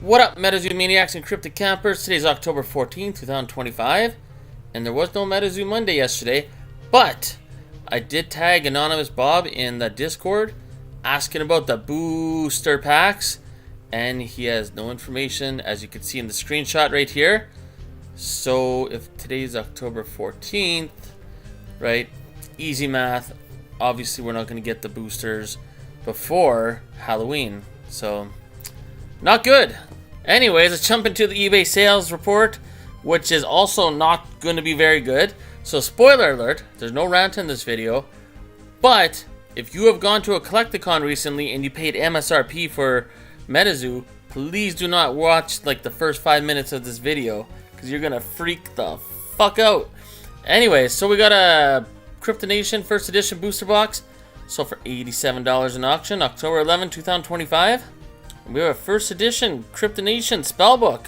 What up, MetaZoo Maniacs and Cryptic Campers? Today's October 14th, 2025, and there was no MetaZoo Monday yesterday, but I did tag Anonymous Bob in the Discord asking about the booster packs, and he has no information, as you can see in the screenshot right here. So if today's October 14th, right, easy math, obviously we're not going to get the boosters before Halloween, so not good. Anyways, let's jump into the eBay sales report, which is also not going to be very good. So spoiler alert, there's no rant in this video, but if you have gone to a Collecticon recently and you paid MSRP for MetaZoo, please do not watch like the first 5 minutes of this video, because you're going to freak the fuck out. Anyways, so we got a Cryptonation first edition booster box, sold for $87 in auction, October 11, 2025. We have a first edition Cryptonation spellbook,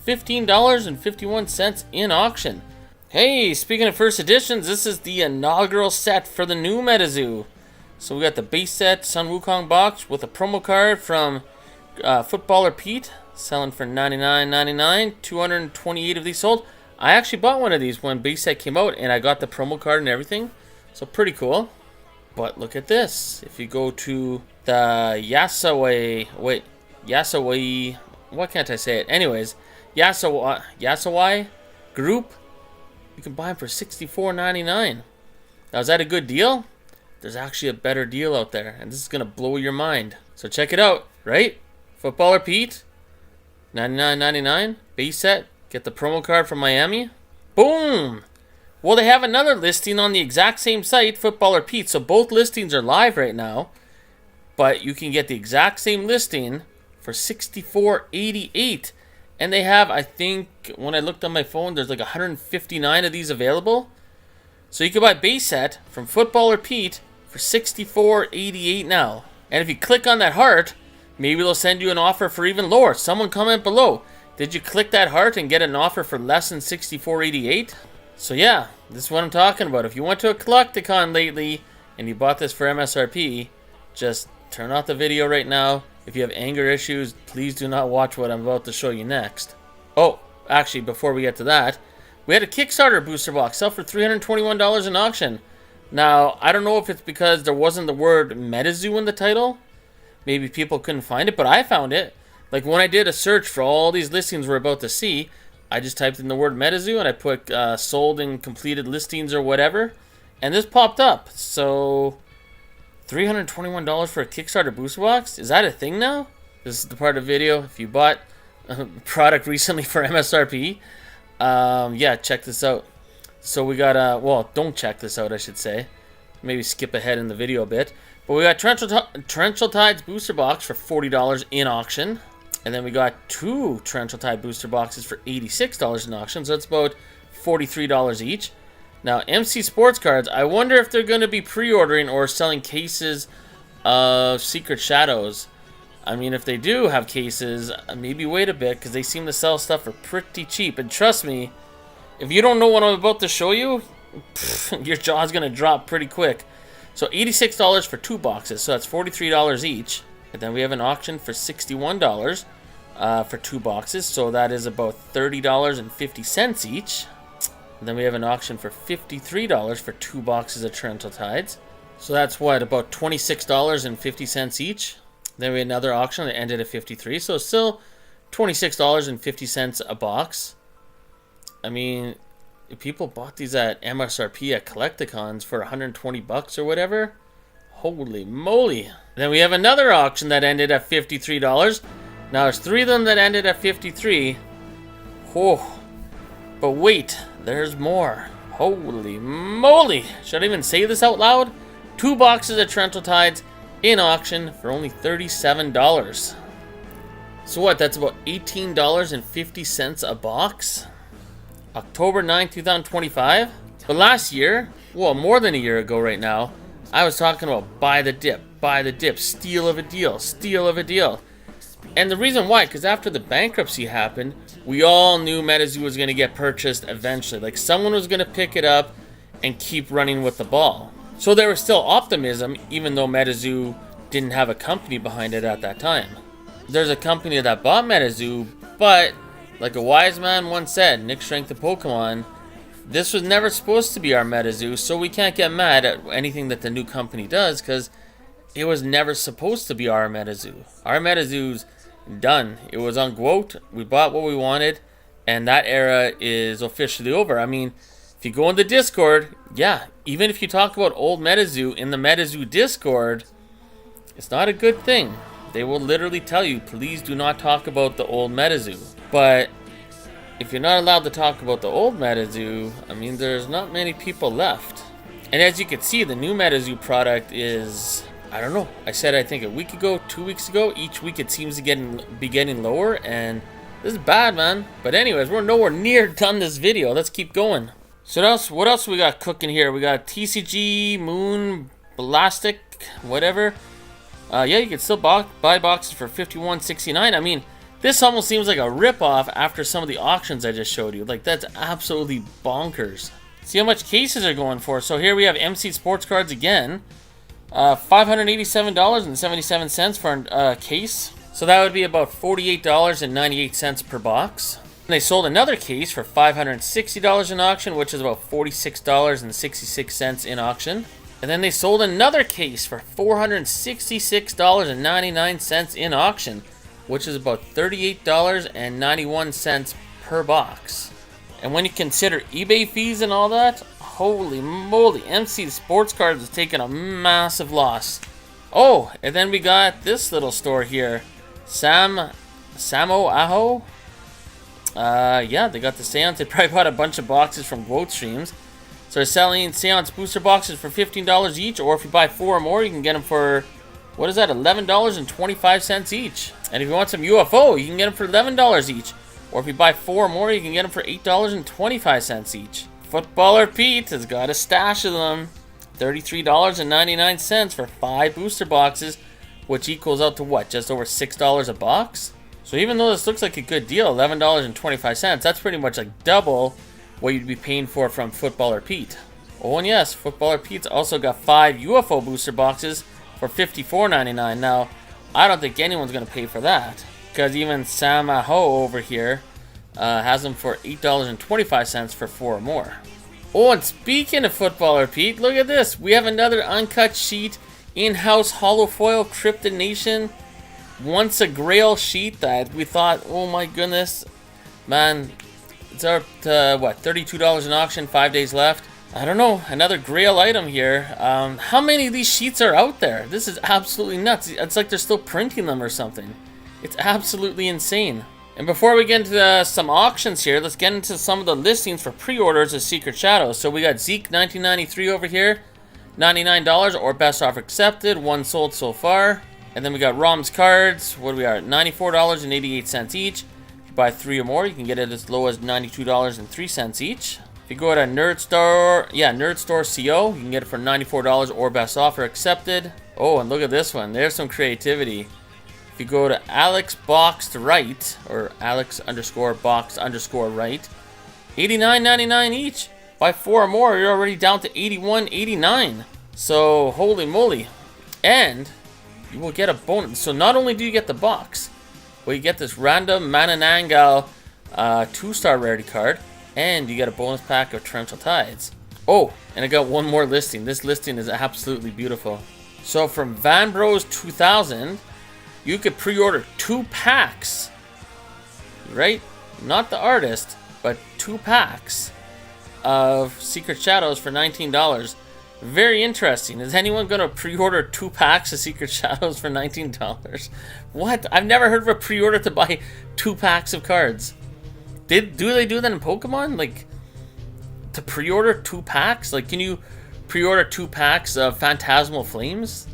$15.51 in auction. Hey, speaking of first editions, this is the inaugural set for the new MetaZoo. So we got the base set Sun Wukong box with a promo card from Footballer Pete, selling for $99.99. 228 of these sold. I actually bought one of these when base set came out, and I got the promo card and everything. So pretty cool. But look at this. If you go to the Yasawai, what can't I say it? Anyways, Yasawai group, you can buy them for $64.99. Now, is that a good deal? There's actually a better deal out there, and this is going to blow your mind. So check it out, right? Footballer Pete, $99.99, base set, get the promo card from Miami. Boom! Well, they have another listing on the exact same site, Footballer Pete, so both listings are live right now, but you can get the exact same listing for $64.88, and they have, I think, when I looked on my phone, there's like 159 of these available. So you can buy base set from Footballer Pete for $64.88 now. And if you click on that heart, maybe they'll send you an offer for even lower. Someone comment below, did you click that heart and get an offer for less than $64.88? So yeah, this is what I'm talking about. If you went to a Collecticon lately and you bought this for MSRP, just turn off the video right now. If you have anger issues, please do not watch what I'm about to show you next. Oh, actually, before we get to that, we had a Kickstarter booster box sell for $321 in auction. Now, I don't know if it's because there wasn't the word MetaZoo in the title. Maybe people couldn't find it, but I found it. Like when I did a search for all these listings we're about to see, I just typed in the word MetaZoo and I put sold and completed listings or whatever, and this popped up. So $321 for a Kickstarter booster box? Is that a thing now? This is the part of the video. If you bought a product recently for MSRP, yeah, check this out. So we got, well, don't check this out, I should say. Maybe skip ahead in the video a bit. But we got Torrential Tides booster box for $40 in auction. And then we got two Torrential Tide booster boxes for $86 in auction. So that's about $43 each. Now, MC Sports Cards, I wonder if they're going to be pre-ordering or selling cases of Secret Shadows. I mean, if they do have cases, maybe wait a bit, because they seem to sell stuff for pretty cheap. And trust me, if you don't know what I'm about to show you, your jaw's going to drop pretty quick. So $86 for two boxes, so that's $43 each. And then we have an auction for $61 for two boxes, so that is about $30.50 each. And then we have an auction for $53 for two boxes of Torrential Tides. So that's what, about $26.50 each. Then we had another auction that ended at $53, so still $26.50 a box. I mean, if people bought these at MSRP at Collecticons for $120 or whatever, holy moly. Then we have another auction that ended at $53. Now there's three of them that ended at $53. Oh, but wait, there's more. Holy moly. Should I even say this out loud? Two boxes of Torrential Tides in auction for only $37. So what, that's about $18.50 a box? October 9th, 2025. But last year, well, more than a year ago right now, I was talking about buy the dip, steal of a deal, steal of a deal. And the reason why, because after the bankruptcy happened, we all knew MetaZoo was going to get purchased eventually. Like, someone was going to pick it up and keep running with the ball. So there was still optimism, even though MetaZoo didn't have a company behind it at that time. there's a company that bought MetaZoo, but like a wise man once said, Nick Strength of Pokemon, this was never supposed to be our MetaZoo, so we can't get mad at anything that the new company does, because it was never supposed to be our MetaZoo. Our MetaZoo's done. It was unquote. We bought what we wanted, and that era is officially over. I mean, if you go in the Discord, yeah, even if you talk about old MetaZoo in the MetaZoo Discord, it's not a good thing. They will literally tell you, please do not talk about the old MetaZoo. But if you're not allowed to talk about the old MetaZoo, I mean, there's not many people left. And as you can see, the new MetaZoo product is, I don't know. I said, I think a week ago, 2 weeks ago, each week it seems to be getting lower, and this is bad, man. But anyways, we're nowhere near done this video. Let's keep going. So what else we got cooking here? We got TCG, Moon, Blastic, whatever. Yeah, you can still buy boxes for $51.69. I mean, this almost seems like a rip-off after some of the auctions I just showed you. Like, that's absolutely bonkers. See how much cases are going for. So here we have MC Sports Cards again. $587.77 for a case. So that would be about $48.98 per box. And they sold another case for $560 in auction, which is about $46.66 in auction. And then they sold another case for $466.99 in auction, which is about $38.91 per box. And when you consider eBay fees and all that, holy moly, MC Sports Cards is taking a massive loss. Oh, and then we got this little store here, Samo Aho. Yeah, they got the Seance. They probably bought a bunch of boxes from Quote Streams. So they're selling Seance booster boxes for $15 each, or if you buy 4 or more, you can get them for, what is that, $11.25 each. And if you want some UFO, you can get them for $11 each. Or if you buy 4 or more, you can get them for $8.25 each. Footballer Pete has got a stash of them. $33.99 for 5 booster boxes, which equals out to what, just over $6 a box? So even though this looks like a good deal, $11.25, that's pretty much like double what you'd be paying for from Footballer Pete. Oh, and yes, Footballer Pete's also got 5 UFO booster boxes for $54.99. Now, I don't think anyone's going to pay for that, because even Sam Aho over here has them for $8.25 for 4 or more. Oh, and speaking of Footballer Pete, look at this. We have another uncut sheet, in-house hollow foil Cryptid Nation. Once a grail sheet that we thought, oh my goodness, man, it's up to, what, $32 in auction, 5 days left. I don't know, another grail item here. How many of these sheets are out there? This is absolutely nuts. It's like they're still printing them or something. It's absolutely insane. And before we get into some auctions here, let's get into some of the listings for pre-orders of Secret Shadows. So we got Zeke 1993 over here, $99 or best offer accepted, 1 sold so far. And then we got Rom's cards, what do we are, $94.88 each. If you buy 3 or more, you can get it as low as $92.03 each. If you go to Nerd Store, Nerd Store CO, you can get it for $94 or best offer accepted. Oh, and look at this one. There's some creativity. If you go to Alex Boxed Right, or Alex _Boxed _Right, $89.99 each. Buy 4 or more, you're already down to $81.89. So, holy moly. And you will get a bonus. So not only do you get the box, but you get this random Mananangal 2-star rarity card, and you get a bonus pack of Torrential Tides. Oh, and I got one more listing. This listing is absolutely beautiful. So from Van Bros 2000, you could pre-order 2 packs, right? Not the artist, but 2 packs of Secret Shadows for $19. Very interesting. Is anyone going to pre-order 2 packs of Secret Shadows for $19? What? I've never heard of a pre-order to buy 2 packs of cards. Do they do that in Pokemon? Like, to pre-order 2 packs? Like, can you pre-order 2 packs of Phantasmal Flames?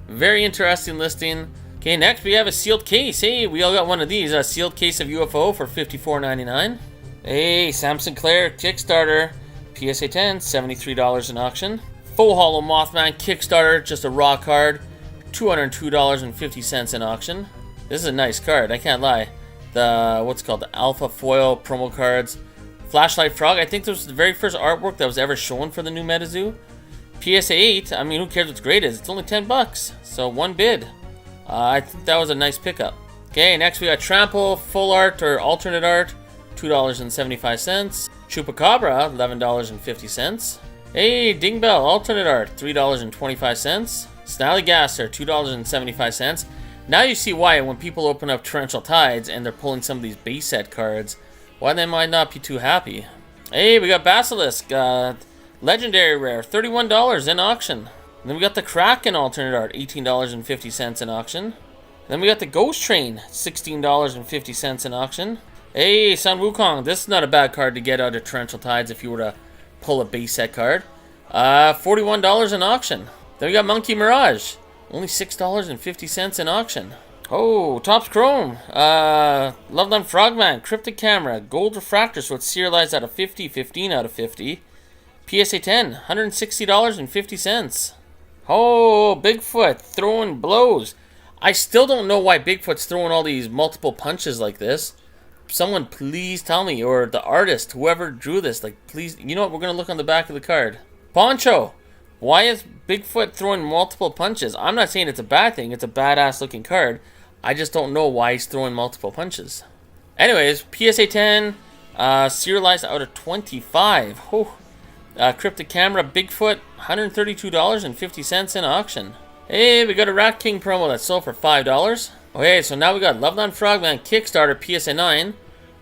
Very interesting listing. Okay, next we have a sealed case. Hey, we all got one of these. A sealed case of UFO for $54.99. Hey, Sam Sinclair Kickstarter. PSA 10, $73 in auction. Full Hollow Mothman Kickstarter, just a raw card, $202.50 in auction. This is a nice card, I can't lie. The, what's it called, the Alpha Foil promo cards. Flashlight Frog, I think this was the very first artwork that was ever shown for the new MetaZoo. PSA 8, I mean, who cares what's great is? It's only $10, so 1 bid. I think that was a nice pickup. Okay, next we got Trample, full art or alternate art, $2.75. Chupacabra, $11.50. Hey, Dingbell, alternate art, $3.25. Snallygaster, $2.75. Now you see why when people open up Torrential Tides and they're pulling some of these base set cards, why they might not be too happy. Hey, we got Basilisk, legendary rare, $31 in auction. And then we got the Kraken alternate art, $18.50 in auction. Then we got the Ghost Train, $16.50 in auction. Hey, Sun Wukong, this is not a bad card to get out of Torrential Tides if you were to pull a base set card. $41 in auction. Then we got Monkey Mirage, only $6.50 in auction. Oh, Topps Chrome, Loved on Frogman, Cryptic Camera, Gold Refractor, so it's serialized out of 50, 15 out of 50. PSA 10, $160.50. Oh, Bigfoot, throwing blows. I still don't know why Bigfoot's throwing all these multiple punches like this. Someone please tell me, or the artist, whoever drew this, like please, you know what, we're going to look on the back of the card. Poncho, why is Bigfoot throwing multiple punches? I'm not saying it's a bad thing, it's a badass looking card. I just don't know why he's throwing multiple punches. Anyways, PSA 10, serialized out of 25. Oh. Cryptic Camera, Bigfoot, $132.50 in auction. Hey, we got a Rat King promo that sold for $5. Okay, so now we got Loved on Frogman Kickstarter PSA 9,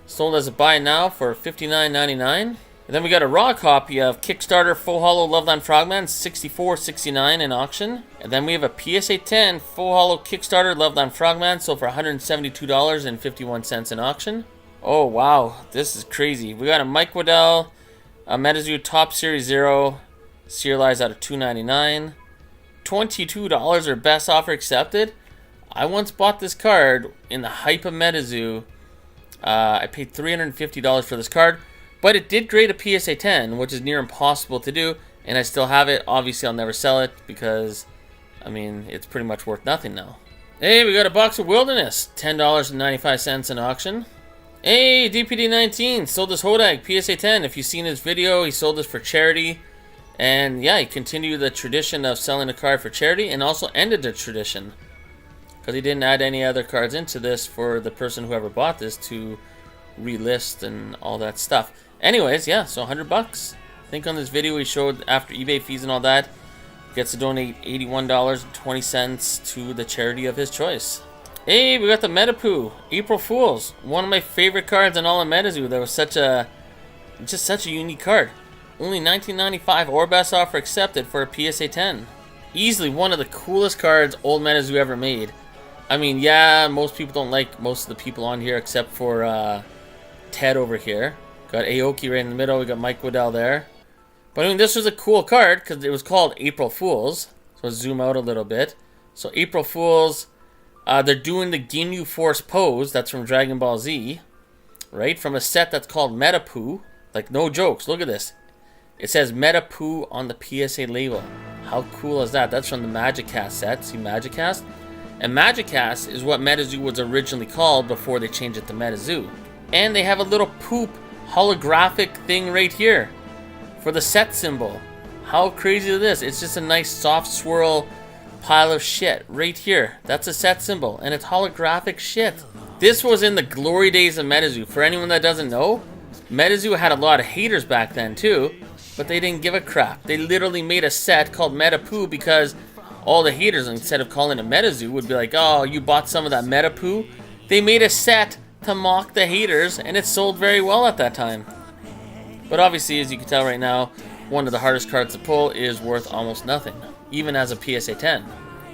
sold as a buy now for $59.99. And then we got a raw copy of Kickstarter Full Hollow Loved on Frogman, $64.69 in auction. And then we have a PSA 10 Full Hollow Kickstarter Loved on Frogman, sold for $172.51 in auction. Oh wow, this is crazy. We got a Mike Waddell, a MetaZoo Top Series 0, serialized out of $2.99. $22 or best offer accepted. I once bought this card in the hype of MetaZoo. I paid $350 for this card, but it did grade a PSA 10, which is near impossible to do, and I still have it. Obviously, I'll never sell it because, I mean, it's pretty much worth nothing now. Hey, we got a box of Wilderness, $10.95 in auction. Hey, DPD19 sold this Hodag PSA 10. If you've seen his video, he sold this for charity. And yeah, he continued the tradition of selling a card for charity and also ended the tradition because he didn't add any other cards into this for the person whoever bought this to relist and all that stuff. Anyways, yeah, so $100. I think on this video he showed after eBay fees and all that, gets to donate $81.20 to the charity of his choice. Hey, we got the Metapoo, April Fools, one of my favorite cards in all of MetaZoo. That was such a unique card. Only $19.95 or best offer accepted for a PSA 10. Easily one of the coolest cards old MetaZoo ever made. I mean, yeah, most people don't like most of the people on here except for Ted over here. Got Aoki right in the middle. We got Mike Waddell there. But I mean, this was a cool card because it was called April Fools. So let's zoom out a little bit. So April Fools, they're doing the Ginyu Force pose. That's from Dragon Ball Z, right? From a set that's called Metapoo. Like, no jokes. Look at this. It says Metapoo on the PSA label. How cool is that? That's from the Magicast set. See Magicast? And Magicast is what MetaZoo was originally called before they changed it to MetaZoo. And they have a little poop holographic thing right here for the set symbol. How crazy is this? It's just a nice soft swirl pile of shit right here. That's a set symbol and it's holographic shit. This was in the glory days of MetaZoo. For anyone that doesn't know, MetaZoo had a lot of haters back then too. But they didn't give a crap. They literally made a set called Metapoo because all the haters, instead of calling it MetaZoo, would be like, oh, you bought some of that Metapoo? They made a set to mock the haters, and it sold very well at that time. But obviously, as you can tell right now, one of the hardest cards to pull is worth almost nothing, even as a PSA 10.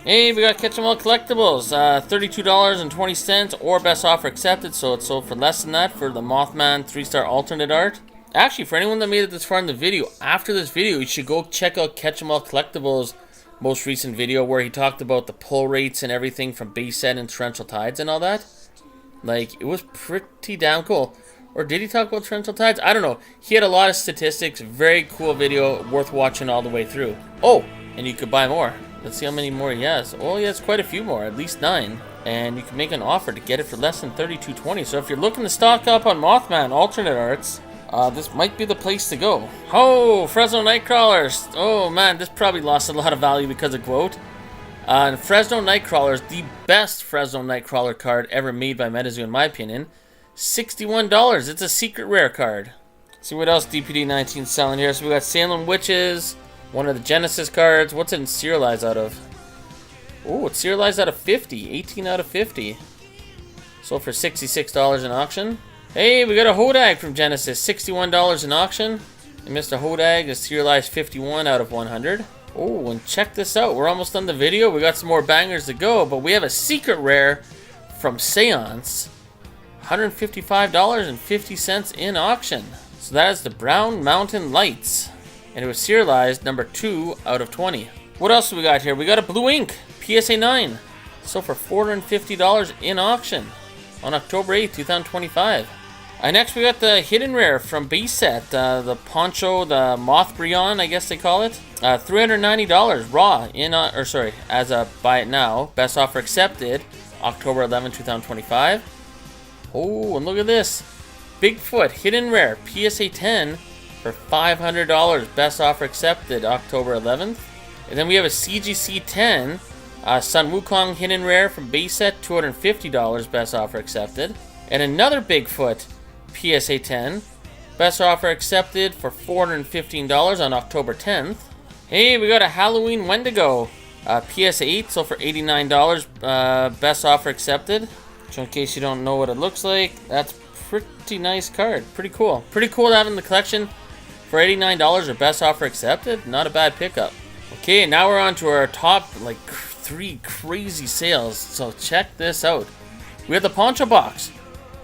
Hey, we got Catch 'em All Collectibles, $32.20 or best offer accepted, so it sold for less than that for the Mothman 3-star alternate art. Actually, for anyone that made it this far in the video, after this video, you should go check out Catch 'em All Collectibles' most recent video where he talked about the pull rates and everything from base set and Torrential Tides and all that. Like, it was pretty damn cool. Or did he talk about Torrential Tides? I don't know. He had a lot of statistics. Very cool video, worth watching all the way through. Oh, and you could buy more. Let's see how many more he has. Oh, he has quite a few more, at least 9. And you can make an offer to get it for less than $32.20. So if you're looking to stock up on Mothman alternate arts, this might be the place to go. Oh, Fresno Nightcrawlers. Oh man, this probably lost a lot of value because of Quote. And Fresno Nightcrawler is the best Fresno Nightcrawler card ever made by MetaZoo, in my opinion. $61. It's a secret rare card. Let's see what else DPD19 is selling here. So we got Salem Witches, one of the Genesis cards. What's it serialized out of? Oh, it's serialized out of 50. 18 out of 50. Sold for $66 in auction. Hey, we got a Hodag from Genesis. $61 in auction. And Mr. Hodag is serialized 51 out of 100. Oh, and check this out. We're almost done the video. We got some more bangers to go, but we have a secret rare from Seance. $155.50 in auction. So that is the Brown Mountain Lights. And it was serialized number 2 out of 20. What else do we got here? We got a Blue Ink PSA 9. Sold for $450 in auction on October 8th, 2025. Next we got the hidden rare from base set, the Poncho, the Mothbrion, I guess they call it. $390 raw as a buy it now. Best offer accepted, October 11, 2025. Oh, and look at this. Bigfoot hidden rare PSA 10 for $500. Best offer accepted, October 11th. And then we have a CGC 10, Sun Wukong hidden rare from base set, $250. Best offer accepted. And another Bigfoot PSA 10. Best offer accepted for $415 on October 10th. Hey, we got a Halloween Wendigo. PSA 8 sold for $89. Best offer accepted. So in case you don't know what it looks like, that's pretty nice card. Pretty cool. Pretty cool to have in the collection for $89 or best offer accepted. Not a bad pickup. Okay, now we're on to our top 3 crazy sales. So check this out. We have the Poncho Box.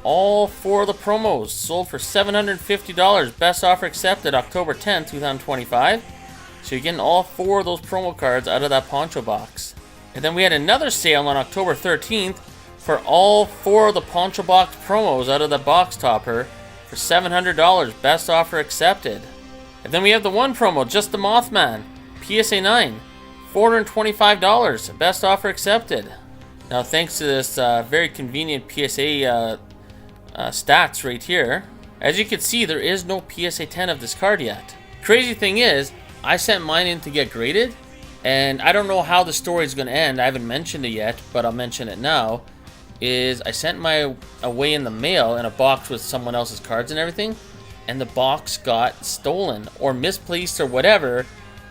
All 4 of the promos sold for $750. Best offer accepted, October 10th, 2025. So you're getting all 4 of those promo cards out of that Poncho Box. And then we had another sale on October 13th for all 4 of the Poncho Box promos out of the box topper for $700. Best offer accepted. And then we have the one promo, just the Mothman, PSA 9, $425. Best offer accepted. Now thanks to this very convenient PSA stats right here, as you can see, there is no PSA 10 of this card yet. Crazy thing is, I sent mine in to get graded, and I don't know how the story is going to end. I haven't mentioned it yet, but I'll mention it now. Is I sent my away in the mail in a box with someone else's cards and everything, and the box got stolen or misplaced or whatever,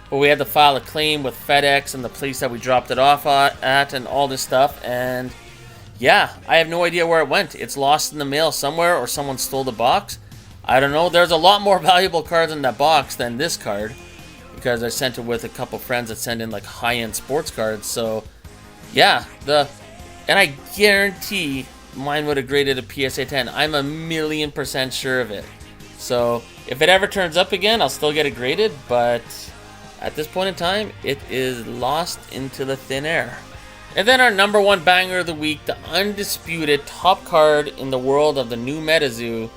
but we had to file a claim with FedEx and the place that we dropped it off at and all this stuff, and yeah, I have no idea where it went. It's lost in the mail somewhere, or someone stole the box. I don't know. There's a lot more valuable cards in that box than this card, because I sent it with a couple friends that send in high-end sports cards. So yeah, and I guarantee mine would have graded a PSA 10. I'm 1,000,000% sure of it. So if it ever turns up again, I'll still get it graded, but at this point in time, it is lost into the thin air. And then our number 1 banger of the week, the undisputed top card in the world of the new MetaZoo,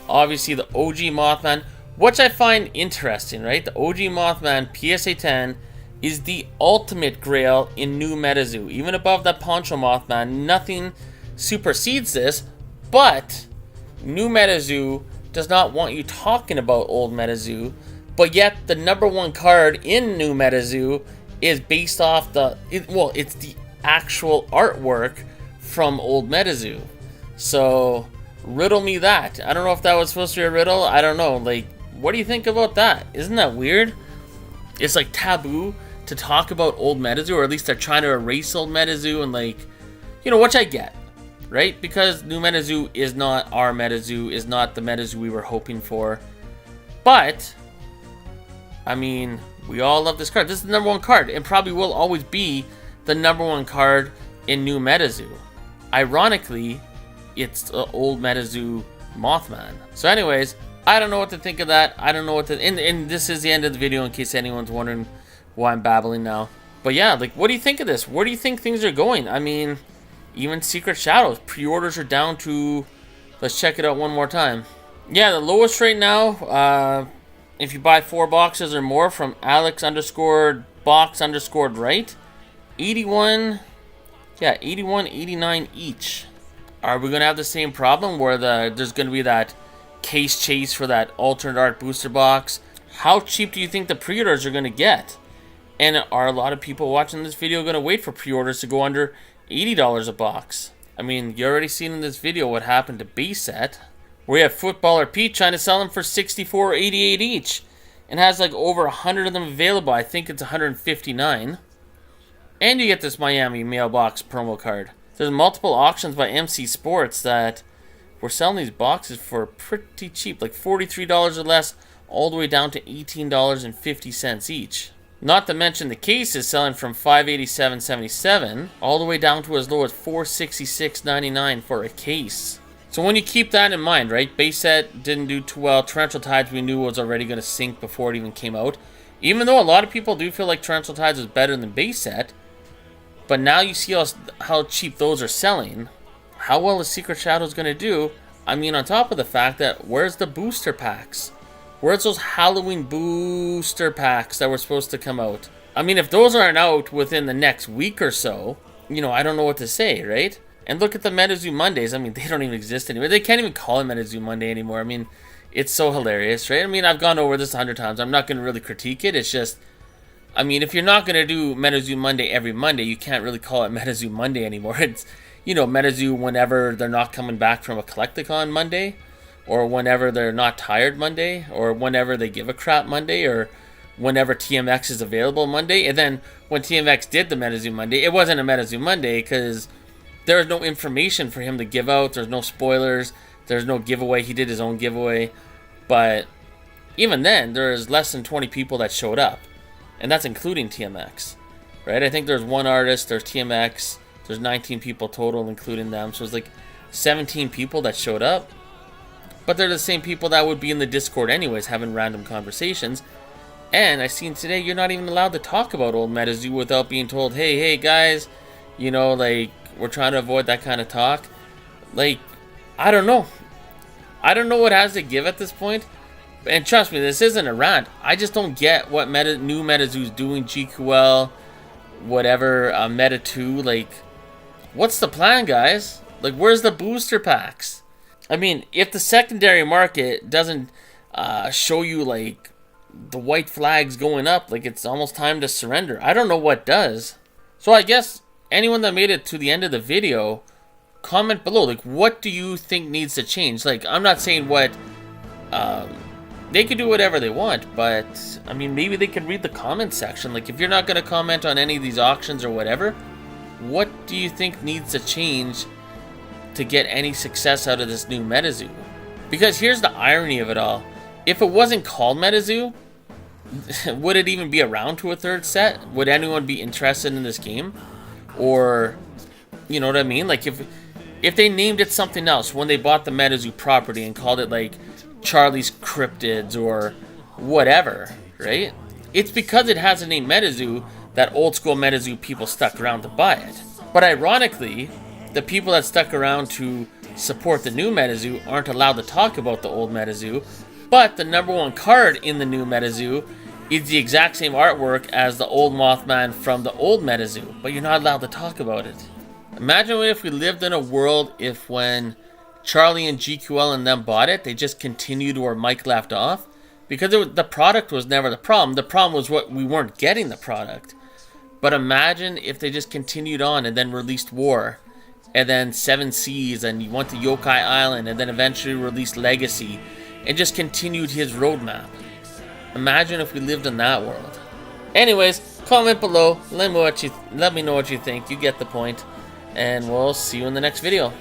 obviously the OG Mothman, which I find interesting, right? The OG Mothman PSA 10 is the ultimate grail in new MetaZoo. Even above that Poncho Mothman, nothing supersedes this, but new MetaZoo does not want you talking about old MetaZoo, but yet the number 1 card in new MetaZoo is based off it's the actual artwork from old MetaZoo. So riddle me that. I don't know if that was supposed to be a riddle. I don't know. What do you think about that? Isn't that weird? It's taboo to talk about old MetaZoo, or at least they're trying to erase old MetaZoo, and which I get, right? Because new MetaZoo is not our MetaZoo, is not the MetaZoo we were hoping for. But I mean, we all love this card. This is the number 1 card, and probably will always be the number 1 card in new MetaZoo. Ironically, it's the old MetaZoo Mothman. So anyways, I don't know what to think of that. I don't know what to... And this is the end of the video in case anyone's wondering why I'm babbling now. But yeah, what do you think of this? Where do you think things are going? I mean, even Secret Shadows. Pre-orders are down to... Let's check it out one more time. Yeah, the lowest right now, if you buy 4 boxes or more from Alex_box_right, 81, 89 each. Are we going to have the same problem where there's going to be that case chase for that alternate art booster box? How cheap do you think the pre-orders are going to get? And are a lot of people watching this video going to wait for pre-orders to go under $80 a box? I mean, you already seen in this video what happened to base set. We have Footballer Pete trying to sell them for $64.88 each. And has like over 100 of them available. I think it's 159. And you get this Miami mailbox promo card. There's multiple auctions by MC Sports that we're selling these boxes for pretty cheap. Like $43 or less, all the way down to $18.50 each. Not to mention the case is selling from $587.77 all the way down to as low as $466.99 for a case. So when you keep that in mind, right? Base set didn't do too well. Torrential Tides we knew was already going to sink before it even came out. Even though a lot of people do feel like Torrential Tides was better than base set. But now you see how cheap those are selling. How well is Secret Shadows going to do? I mean, on top of the fact that where's the booster packs? Where's those Halloween booster packs that were supposed to come out? I mean, if those aren't out within the next week or so, you know, I don't know what to say, right? And look at the MetaZoo Mondays. I mean, they don't even exist anymore. They can't even call it MetaZoo Monday anymore. I mean, it's so hilarious, right? I mean, I've gone over this 100 times. I'm not going to really critique it. It's just, I mean, if you're not going to do MetaZoo Monday every Monday, you can't really call it MetaZoo Monday anymore. It's, you know, MetaZoo whenever they're not coming back from a Collecticon Monday, or whenever they're not tired Monday, or whenever they give a crap Monday, or whenever TMX is available Monday. And then when TMX did the MetaZoo Monday, it wasn't a MetaZoo Monday because there was no information for him to give out. There's no spoilers. There's no giveaway. He did his own giveaway. But even then, there's less than 20 people that showed up. And that's including TMX, right? I think there's one artist, there's TMX, there's 19 people total, including them. So it's like 17 people that showed up. But they're the same people that would be in the Discord anyways, having random conversations. And I seen today you're not even allowed to talk about old MetaZoo without being told, hey guys, you know, like, we're trying to avoid that kind of talk. Like, I don't know. I don't know what has to give at this point. And trust me, this isn't a rant. I just don't get what new MetaZoo's doing, GQL, whatever, Meta 2. Like, what's the plan, guys? Like, where's the booster packs? I mean, if the secondary market doesn't show you, like, the white flags going up, like, it's almost time to surrender. I don't know what does. So I guess anyone that made it to the end of the video, comment below. Like, what do you think needs to change? Like, I'm not saying what... they could do whatever they want, but, I mean, maybe they could read the comment section. Like, if you're not going to comment on any of these auctions or whatever, what do you think needs to change to get any success out of this new MetaZoo? Because here's the irony of it all. If it wasn't called MetaZoo, would it even be around to a third set? Would anyone be interested in this game? Or, you know what I mean? Like, if they named it something else when they bought the MetaZoo property and called it, like, Charlie's Cryptids or whatever, right? It's because it has a name MetaZoo that old school MetaZoo people stuck around to buy it. But ironically, the people that stuck around to support the new MetaZoo aren't allowed to talk about the old MetaZoo, but the #1 card in the new MetaZoo is the exact same artwork as the old Mothman from the old MetaZoo, but you're not allowed to talk about it. Imagine if we lived in a world if when Charlie and GQL and them bought it, they just continued where Mike left off, because the product was never the problem. The problem was what we weren't getting the product. But imagine if they just continued on and then released War, and then 7 Seas, and you went to Yokai Island, and then eventually released Legacy, and just continued his roadmap. Imagine if we lived in that world. Anyways, comment below, let me know what you think, you get the point, and we'll see you in the next video.